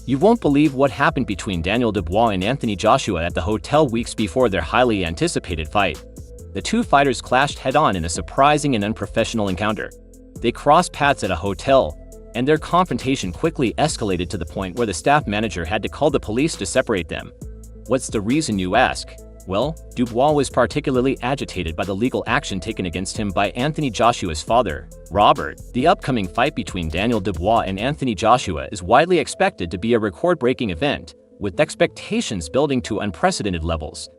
You won't believe what happened between Daniel Dubois and Anthony Joshua at the hotel weeks before their highly anticipated fight. The two fighters clashed head-on in a surprising and unprofessional encounter. They crossed paths at a hotel, and their confrontation quickly escalated to the point where the staff manager had to call the police to separate them. What's the reason, you ask? Well, Dubois was particularly agitated by the legal action taken against him by Anthony Joshua's father, Robert. The upcoming fight between Daniel Dubois and Anthony Joshua is widely expected to be a record-breaking event, with expectations building to unprecedented levels.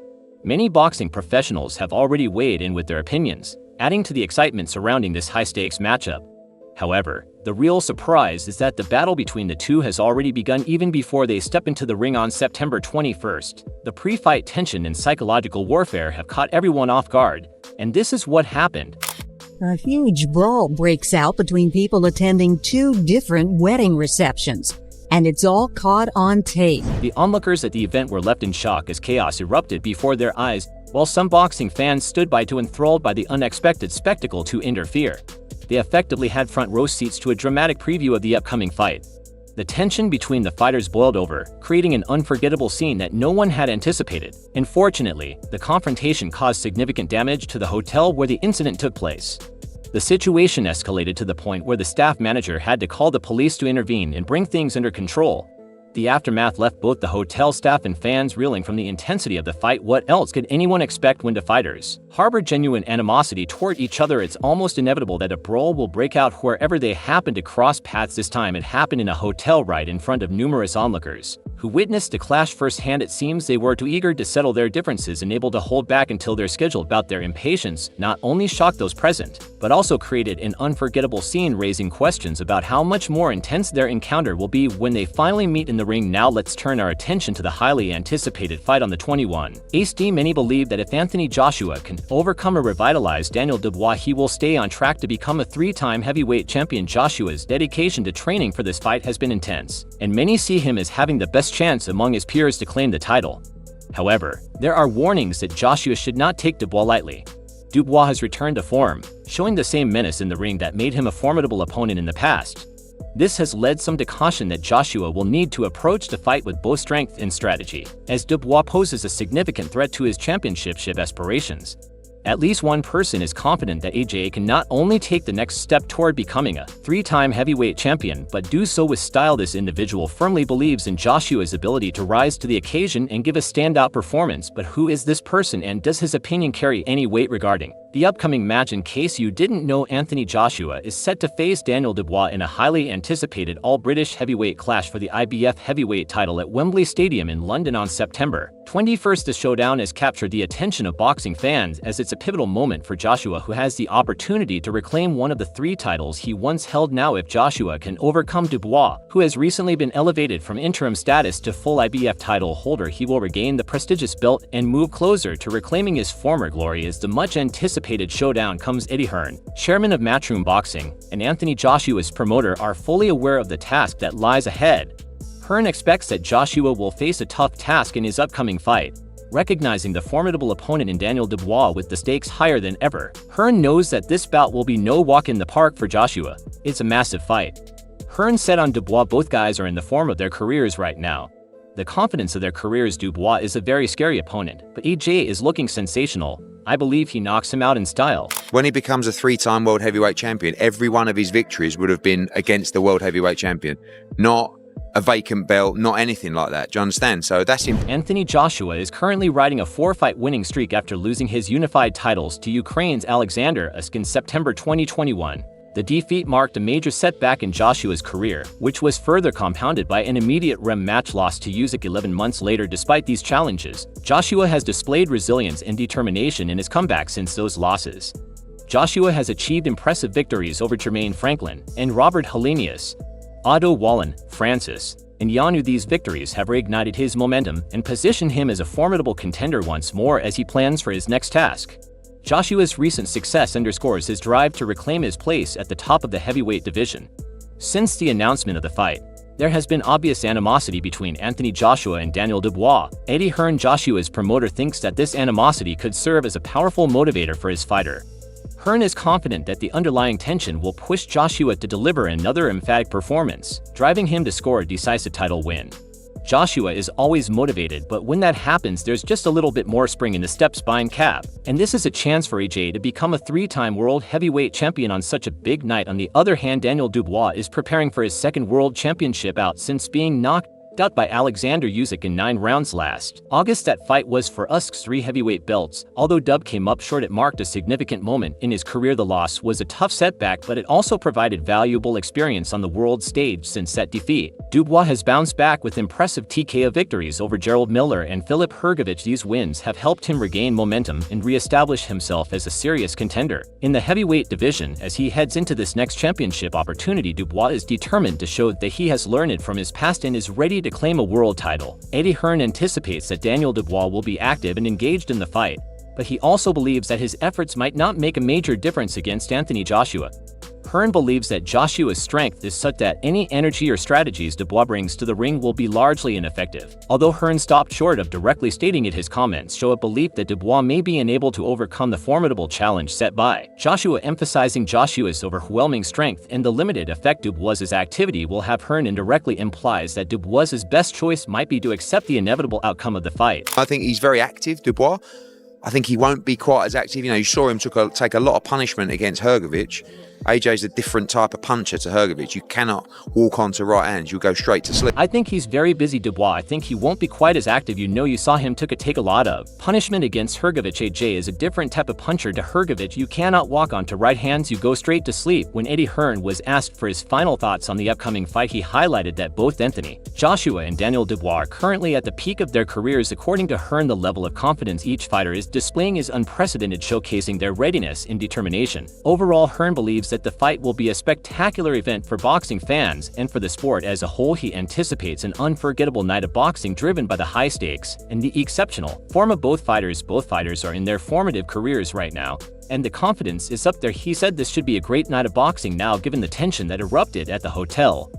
Many boxing professionals have already weighed in with their opinions, adding to the excitement surrounding this high-stakes matchup. However, the real surprise is that the battle between the two has already begun even before they step into the ring on September 21st. The pre-fight tension and psychological warfare have caught everyone off guard, and this is what happened. A huge brawl breaks out between people attending two different wedding receptions, and it's all caught on tape. The onlookers at the event were left in shock as chaos erupted before their eyes, while some boxing fans stood by too enthralled by the unexpected spectacle to interfere. They effectively had front row seats to a dramatic preview of the upcoming fight. The tension between the fighters boiled over, creating an unforgettable scene that no one had anticipated. Unfortunately, the confrontation caused significant damage to the hotel where the incident took place. The situation escalated to the point where the staff manager had to call the police to intervene and bring things under control. The aftermath left both the hotel staff and fans reeling from the intensity of the fight. What else could anyone expect when the fighters harbor genuine animosity toward each other? It's almost inevitable that a brawl will break out wherever they happen to cross paths. This time it happened in a hotel right in front of numerous onlookers who witnessed the clash firsthand. It seems they were too eager to settle their differences and able to hold back until their scheduled bout. Their impatience not only shocked those present, but also created an unforgettable scene, raising questions about how much more intense their encounter will be when they finally meet in the ring. Now let's turn our attention to the highly anticipated fight on the 21st. Many believe that if Anthony Joshua can overcome a revitalized Daniel Dubois, he will stay on track to become a three-time heavyweight champion. Joshua's dedication to training for this fight has been intense, and many see him as having the best chance among his peers to claim the title. However, there are warnings that Joshua should not take Dubois lightly. Dubois has returned to form, showing the same menace in the ring that made him a formidable opponent in the past. This has led some to caution that Joshua will need to approach the fight with both strength and strategy, as Dubois poses a significant threat to his championship aspirations. At least one person is confident that AJ can not only take the next step toward becoming a three-time heavyweight champion, but do so with style. This individual firmly believes in Joshua's ability to rise to the occasion and give a standout performance. But who is this person, and does his opinion carry any weight regarding the upcoming match? In case you didn't know, Anthony Joshua is set to face Daniel Dubois in a highly anticipated all-British heavyweight clash for the IBF heavyweight title at Wembley Stadium in London on September 21st. The showdown has captured the attention of boxing fans as it's a pivotal moment for Joshua, who has the opportunity to reclaim one of the three titles he once held. Now, if Joshua can overcome Dubois, who has recently been elevated from interim status to full IBF title holder, he will regain the prestigious belt and move closer to reclaiming his former glory. As the much-anticipated showdown comes, Eddie Hearn, chairman of Matchroom Boxing, and Anthony Joshua's promoter are fully aware of the task that lies ahead. Hearn expects that Joshua will face a tough task in his upcoming fight. Recognizing the formidable opponent in Daniel Dubois with the stakes higher than ever, Hearn knows that this bout will be no walk in the park for Joshua. It's a massive fight. Hearn set on Dubois. Both guys are in the form of their careers right now. The confidence of their careers. Dubois is a very scary opponent, but AJ is looking sensational. I believe he knocks him out in style. When he becomes a three-time world heavyweight champion, every one of his victories would have been against the world heavyweight champion, not a vacant belt, not anything like that. Do you understand? So that's him. Anthony Joshua is currently riding a 4-fight winning streak after losing his unified titles to Ukraine's Alexander Usyk in September 2021. The defeat marked a major setback in Joshua's career, which was further compounded by an immediate rematch loss to Usyk 11 months later. Despite these challenges, Joshua has displayed resilience and determination in his comeback since those losses. Joshua has achieved impressive victories over Jermaine Franklin and Robert Helenius, Otto Wallin, Francis, and Yanu. These victories have reignited his momentum and positioned him as a formidable contender once more as he plans for his next task. Joshua's recent success underscores his drive to reclaim his place at the top of the heavyweight division. Since the announcement of the fight, there has been obvious animosity between Anthony Joshua and Daniel Dubois. Eddie Hearn, Joshua's promoter, thinks that this animosity could serve as a powerful motivator for his fighter. Hearn is confident that the underlying tension will push Joshua to deliver another emphatic performance, driving him to score a decisive title win. Joshua is always motivated, but when that happens, there's just a little bit more spring in the step spine cap, and this is a chance for AJ to become a three-time world heavyweight champion on such a big night. On the other hand, Daniel Dubois is preparing for his second world championship bout since being knocked out by Alexander Usyk in 9 rounds last August. That fight was for Usyk 3 heavyweight belts. Although Dub came up short, it marked a significant moment in his career. The loss was a tough setback, but it also provided valuable experience on the world stage. Since that defeat, Dubois has bounced back with impressive TKO victories over Gerald Miller and Filip Hrgović. These wins have helped him regain momentum and re-establish himself as a serious contender in the heavyweight division. As he heads into this next championship opportunity, Dubois is determined to show that he has learned from his past and is ready to claim a world title. Eddie Hearn anticipates that Daniel Dubois will be active and engaged in the fight, but he also believes that his efforts might not make a major difference against Anthony Joshua. Hearn believes that Joshua's strength is such that any energy or strategies Dubois brings to the ring will be largely ineffective. Although Hearn stopped short of directly stating it, his comments show a belief that Dubois may be unable to overcome the formidable challenge set by Joshua, emphasizing Joshua's overwhelming strength and the limited effect Dubois's activity will have. Hearn indirectly implies that Dubois's best choice might be to accept the inevitable outcome of the fight. I think he's very active, Dubois. I think he won't be quite as active. You saw him take a lot of punishment against Hrgović. AJ's a different type of puncher to Hrgović. You cannot walk onto right hands. You'll go straight to sleep. I think he's very busy, Dubois. I think he won't be quite as active. You saw him take a lot of punishment against Hrgović. AJ is a different type of puncher to Hrgović. You cannot walk onto right hands. You go straight to sleep. When Eddie Hearn was asked for his final thoughts on the upcoming fight, he highlighted that both Anthony Joshua and Daniel Dubois are currently at the peak of their careers. According to Hearn, the level of confidence each fighter is displaying is unprecedented, showcasing their readiness and determination. Overall, Hearn believes that the fight will be a spectacular event for boxing fans and for the sport as a whole. He anticipates an unforgettable night of boxing driven by the high stakes and the exceptional form of both fighters. Both fighters are in their formative careers right now, and the confidence is up there. He said this should be a great night of boxing now, given the tension that erupted at the hotel.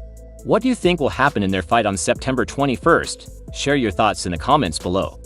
What do you think will happen in their fight on September 21st? Share your thoughts in the comments below.